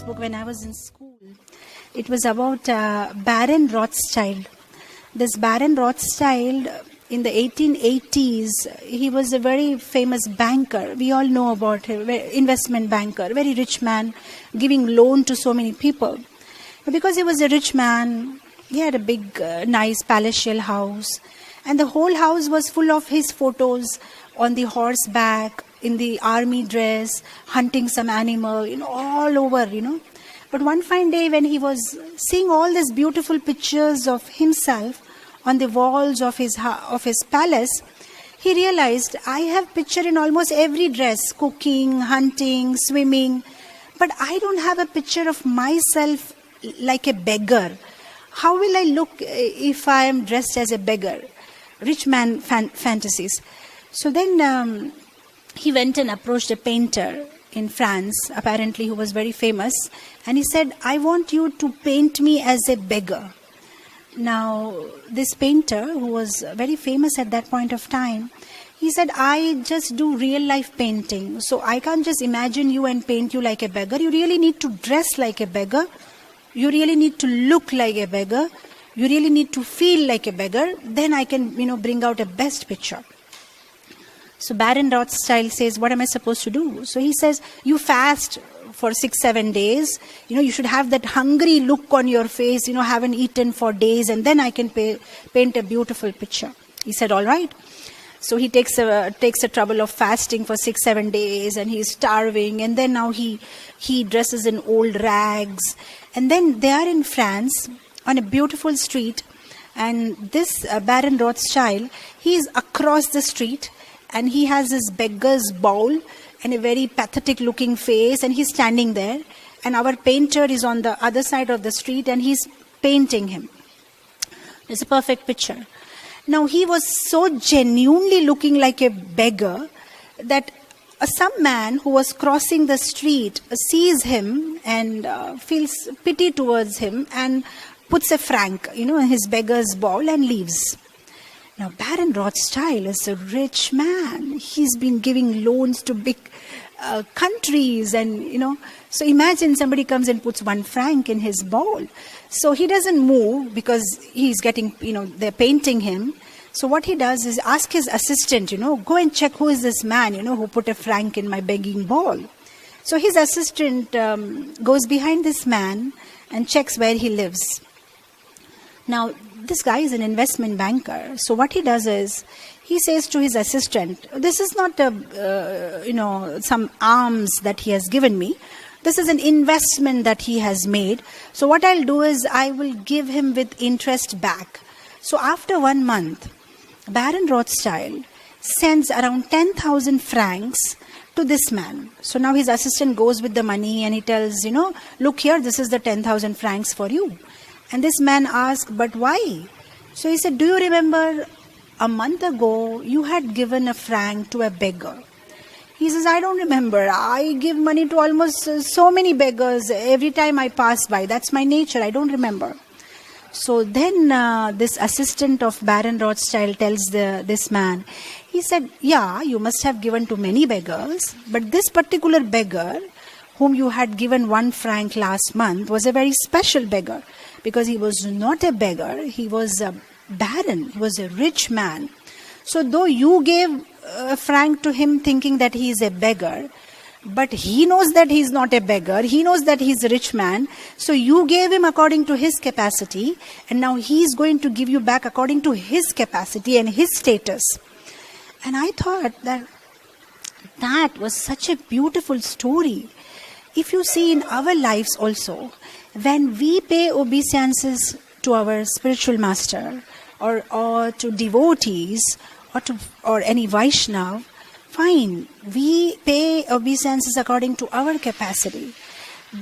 book when I was in school. It was about Baron Rothschild. This Baron Rothschild, in the 1880s, he was a very famous banker. We all know about him, investment banker, very rich man, giving loan to so many people. But because he was a rich man, he had a big, nice palatial house. And the whole house was full of his photos on the horseback, in the army dress, hunting some animal, all over, But one fine day when he was seeing all these beautiful pictures of himself on the walls of his palace, he realized, I have picture in almost every dress, cooking, hunting, swimming, but I don't have a picture of myself like a beggar. How will I look if I am dressed as a beggar? Rich man fantasies. So then he went and approached a painter in France, apparently who was very famous, and he said, I want you to paint me as a beggar. Now, this painter, who was very famous at that point of time, he said, I just do real life painting, so I can't just imagine you and paint you like a beggar. You really need to dress like a beggar. You really need to look like a beggar. You really need to feel like a beggar. Then I can, bring out a best picture. So Baron Rothschild says, what am I supposed to do? So he says, you fast for 6-7 days. You should have that hungry look on your face, haven't eaten for days, and then I can paint a beautiful picture. He said, all right. So he takes a trouble of fasting for 6-7 days, and he's starving, and then now he dresses in old rags. And then they are in France on a beautiful street, and this Baron Rothschild, he is across the street, and he has his beggar's bowl and a very pathetic looking face, and he's standing there, and our painter is on the other side of the street, and he's painting him. It's a perfect picture. Now he was so genuinely looking like a beggar that some man who was crossing the street sees him and feels pity towards him and puts a franc, in his beggar's bowl and leaves. Now, Baron Rothschild is a rich man. He's been giving loans to big countries and, so imagine somebody comes and puts 1 franc in his bowl. So he doesn't move because he's getting, they're painting him. So what he does is ask his assistant, go and check who is this man, who put a franc in my begging bowl. So his assistant goes behind this man and checks where he lives. Now, this guy is an investment banker. So what he does is, he says to his assistant, this is not some alms that he has given me. This is an investment that he has made. So what I'll do is, I will give him with interest back. So after 1 month, Baron Rothschild sends around 10,000 francs to this man. So now his assistant goes with the money and he tells, look here, this is the 10,000 francs for you. And this man asked, but why? So he said, do you remember a month ago you had given a franc to a beggar? He says, I don't remember. I give money to almost so many beggars every time I pass by. That's my nature. I don't remember. So then this assistant of Baron Rothschild tells this man, he said, yeah, you must have given to many beggars, but this particular beggar whom you had given 1 franc last month was a very special beggar, because he was not a beggar, he was a baron, he was a rich man. So though you gave a franc to him thinking that he is a beggar, but he knows that he is not a beggar, he knows that he is a rich man, so you gave him according to his capacity, and now he is going to give you back according to his capacity and his status. And I thought that was such a beautiful story. If you see in our lives also, when we pay obeisances to our spiritual master or to devotees or any Vaishnav, fine, we pay obeisances according to our capacity.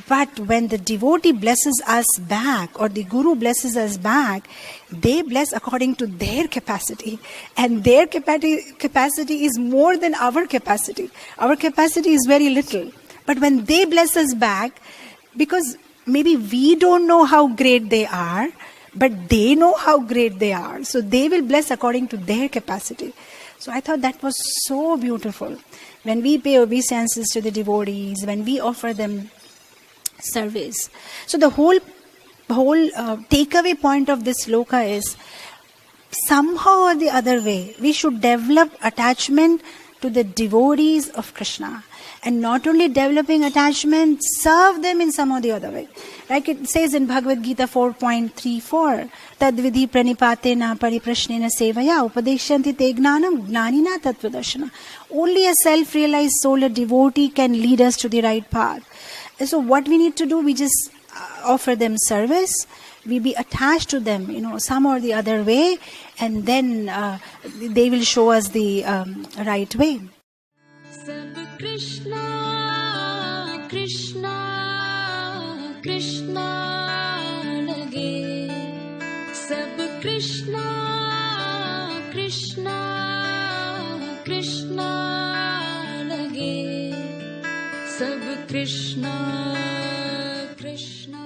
But when the devotee blesses us back or the guru blesses us back, they bless according to their capacity. And their capacity is more than our capacity. Our capacity is very little. But when they bless us back, because maybe we don't know how great they are, but they know how great they are. So they will bless according to their capacity. So I thought that was so beautiful. When we pay obeisances to the devotees, when we offer them service. So the whole takeaway point of this sloka is, somehow or the other way, we should develop attachment to the devotees of Krishna. And not only developing attachment, serve them in some or the other way. Like it says in Bhagavad Gita 4.34, Tadvidhi pranipatena pariprashnena sevaya upadeshyanti te gnanam gnanina tattvadarshana. Only a self-realized soul, a devotee, can lead us to the right path. And so what we need to do, we just offer them service, we be attached to them, some or the other way, and then they will show us the right way. Sab Krishna, Krishna, Krishna lage. Sab Krishna, Krishna, Krishna lage. Sab Krishna, Krishna.